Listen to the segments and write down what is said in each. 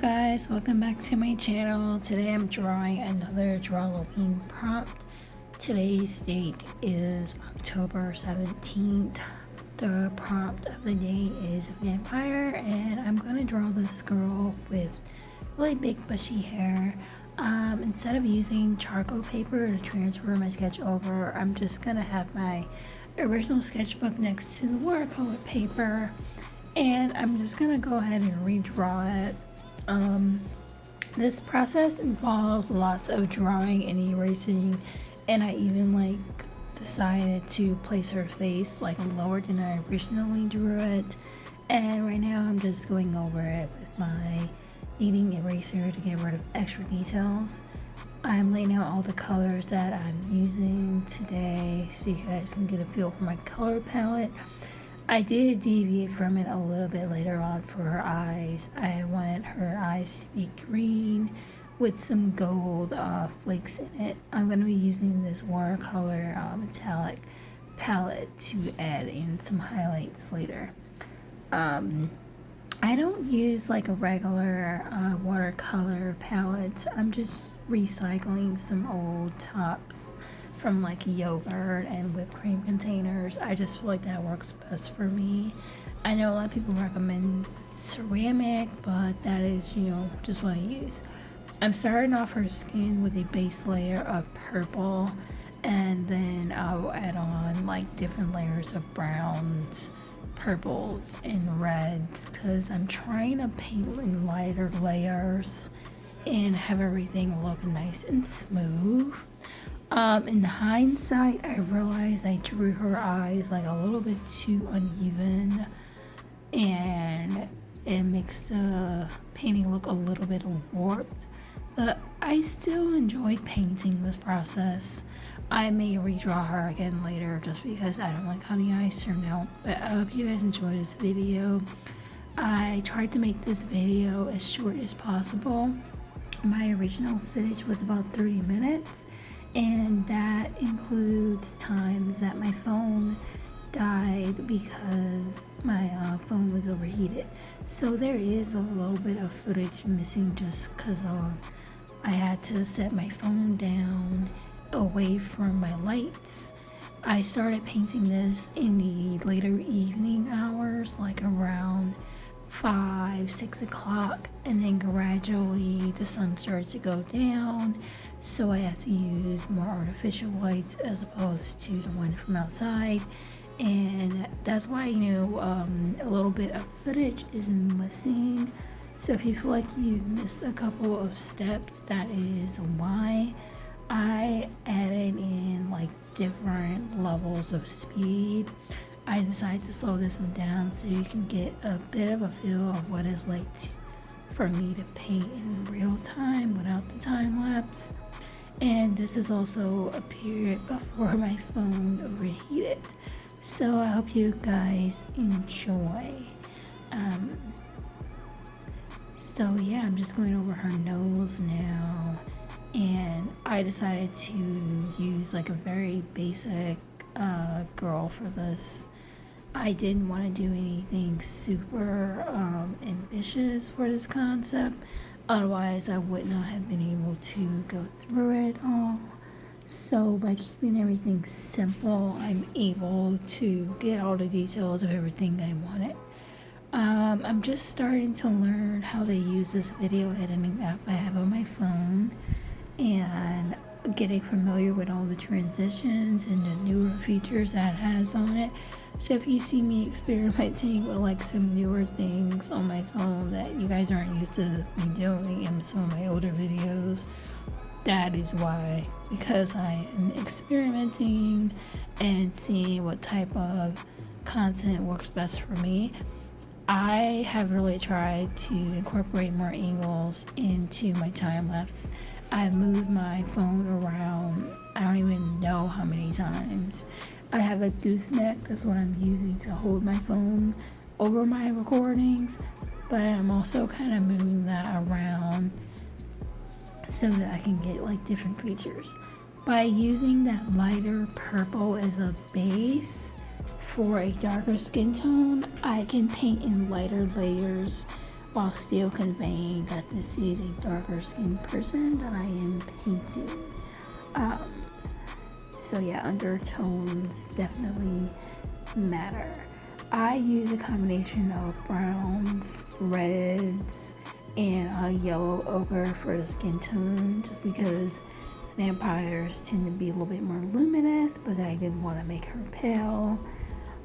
guys, welcome back to my channel. Today I'm drawing another Drawloween prompt. Today's date is October 17th. The prompt of the day is vampire, and I'm going to draw this girl with really big bushy hair. Instead of using charcoal paper to transfer my sketch over, I'm just going to have my original sketchbook next to the watercolor paper, and I'm just going to go ahead and redraw it. This process involved lots of drawing and erasing, and I even decided to place her face lower than I originally drew it. And right now I'm just going over it with my kneading eraser to get rid of extra details. I'm laying out all the colors that I'm using today so you guys can get a feel for my color palette. I did deviate from it a little bit later on for her eyes. I wanted her eyes to be green with some gold flakes in it. I'm going to be using this watercolor metallic palette to add in some highlights later. I don't use a regular watercolor palette. I'm just recycling some old tops from yogurt and whipped cream containers. I just feel like that works best for me. I know a lot of people recommend ceramic, but that is, just what I use. I'm starting off her skin with a base layer of purple, and then I'll add on different layers of browns, purples, and reds, because I'm trying to paint in lighter layers and have everything look nice and smooth. In hindsight, I realized I drew her eyes a little bit too uneven, and it makes the painting look a little bit warped, but I still enjoyed painting this process. I may redraw her again later just because I don't like how the eyes turned out, but I hope you guys enjoyed this video. I tried to make this video as short as possible. My original footage was about 30 minutes, and that includes times that my phone died because my phone was overheated. So there is a little bit of footage missing just because I had to set my phone down away from my lights. I started painting this in the later evening hours, around 5-6 o'clock, and then gradually the sun started to go down, so I had to use more artificial lights as opposed to the one from outside, and that's why a little bit of footage is missing. So if you feel like you missed a couple of steps, that is why. I added in different levels of speed. I decided to slow this one down so you can get a bit of a feel of what it's like for me to paint in real time without the time lapse. And this is also a period before my phone overheated. So I hope you guys enjoy. So yeah, I'm just going over her nose now. And I decided to use a very basic girl for this. I didn't want to do anything super ambitious for this concept, otherwise I would not have been able to go through it all. So by keeping everything simple, I'm able to get all the details of everything I wanted. I'm just starting to learn how to use this video editing app I have on my phone, and getting familiar with all the transitions and the newer features that it has on it. So if you see me experimenting with some newer things on my phone that you guys aren't used to me doing in some of my older videos, that is why, because I am experimenting and seeing what type of content works best for me. I have really tried to incorporate more angles into my time lapse. I've moved my phone around, I don't even know how many times. I have a gooseneck, that's what I'm using to hold my phone over my recordings, but I'm also kind of moving that around so that I can get different features. By using that lighter purple as a base for a darker skin tone, I can paint in lighter layers while still conveying that this is a darker skinned person that I am painting. So yeah, undertones definitely matter. I use a combination of browns, reds, and a yellow ochre for the skin tone, just because vampires tend to be a little bit more luminous, but I didn't want to make her pale.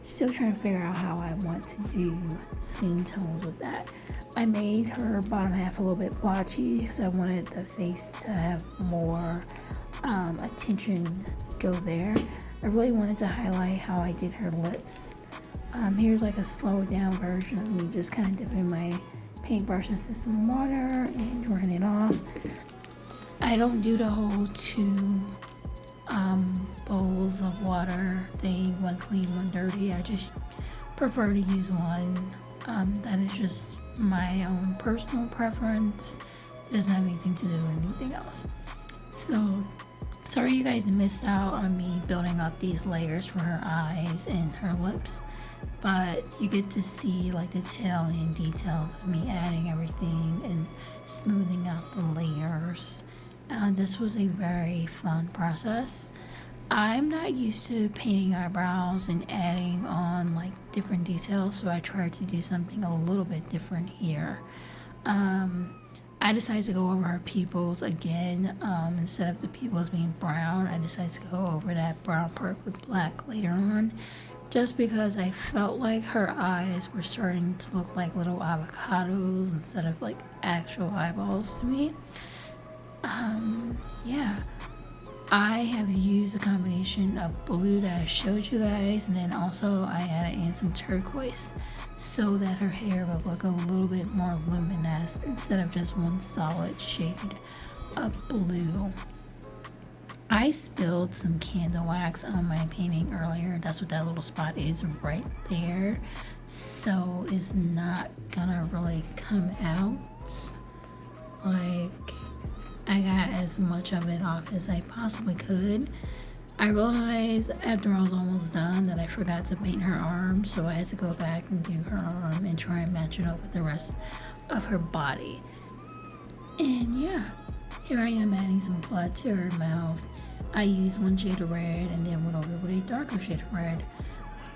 Still trying to figure out how I want to do skin tones with that. I made her bottom half a little bit blotchy because I wanted the face to have more attention go there. I really wanted to highlight how I did her lips. Here's like a slowed down version of me just kind of dipping my paintbrush into some water and drying it off. I don't do the whole 2 bowls of water thing, one clean, one dirty. I just prefer to use one. That is just my own personal preference. It doesn't have anything to do with anything else. So sorry you guys missed out on me building up these layers for her eyes and her lips, but you get to see like the tail end details of me adding everything and smoothing out the layers. This was a very fun process. I'm not used to painting eyebrows and adding on like different details, so I tried to do something a little bit different here. I decided to go over her pupils again. Instead of the pupils being brown, I decided to go over that brown part with black later on, just because I felt like her eyes were starting to look like little avocados instead of like actual eyeballs to me. Yeah, I have used a combination of blue that I showed you guys, and then also I added in some turquoise so that her hair would look a little bit more luminous instead of just one solid shade of blue. I spilled some candle wax on my painting earlier. That's what that little spot is right there. So it's not gonna really come out. Like, I got as much of it off as I possibly could. I realized after I was almost done that I forgot to paint her arm, so I had to go back and do her arm and try and match it up with the rest of her body. And yeah, here I am adding some blood to her mouth. I used one shade of red and then went over with a darker shade of red.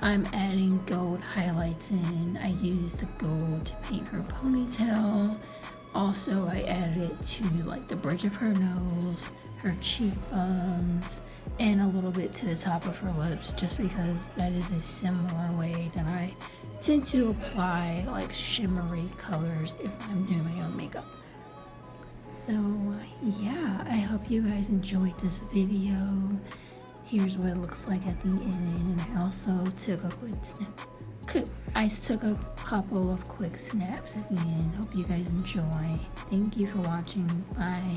I'm adding gold highlights in. I used the gold to paint her ponytail. Also, I added it to like the bridge of her nose, her cheekbones, and a little bit to the top of her lips, just because that is a similar way that I tend to apply like shimmery colors if I'm doing my own makeup. So yeah, I hope you guys enjoyed this video. Here's what it looks like at the end, and I also took a quick snap. I took a couple of quick snaps at the end. Hope you guys enjoy. Thank you for watching. Bye.